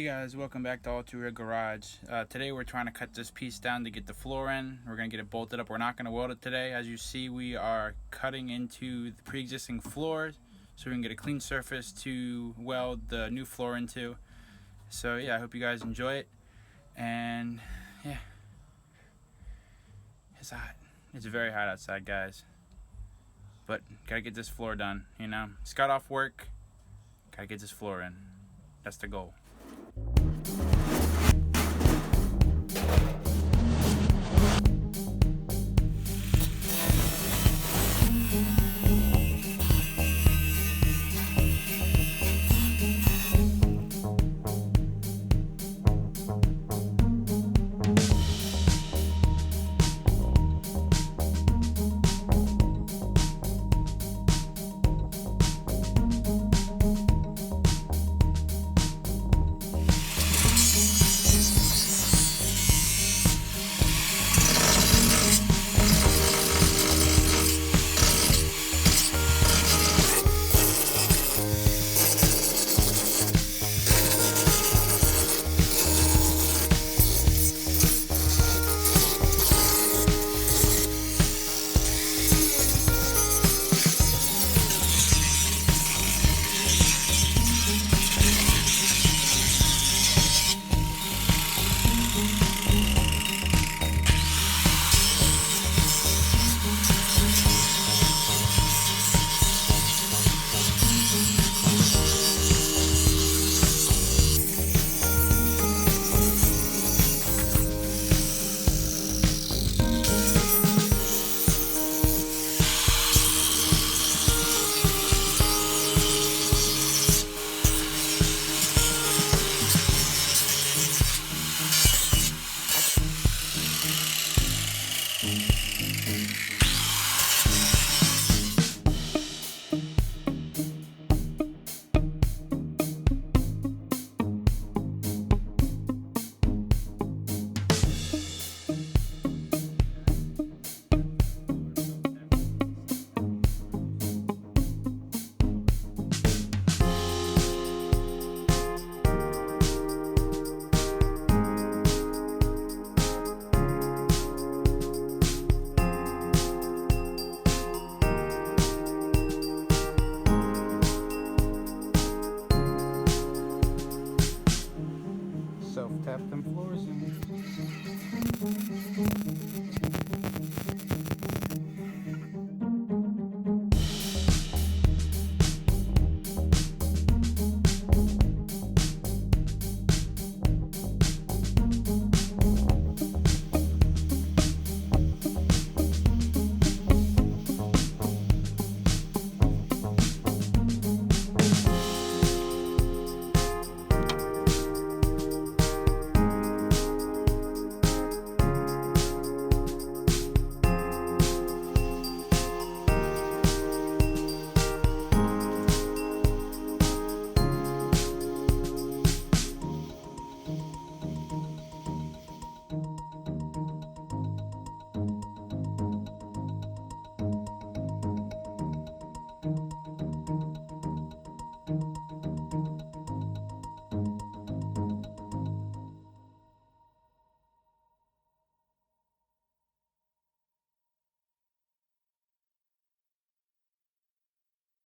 Hey guys, welcome back to All Too Real Garage. Today we're trying to cut this piece down to get the floor in. We're going to get it bolted up. We're not going to weld it today. As you see, we are cutting into the pre-existing floors so we can get a clean surface to weld the new floor into. So yeah, I hope you guys enjoy it. And yeah, it's hot. It's very hot outside, guys. But gotta get this floor done, you know. Just got off work. Gotta get this floor in. That's the goal.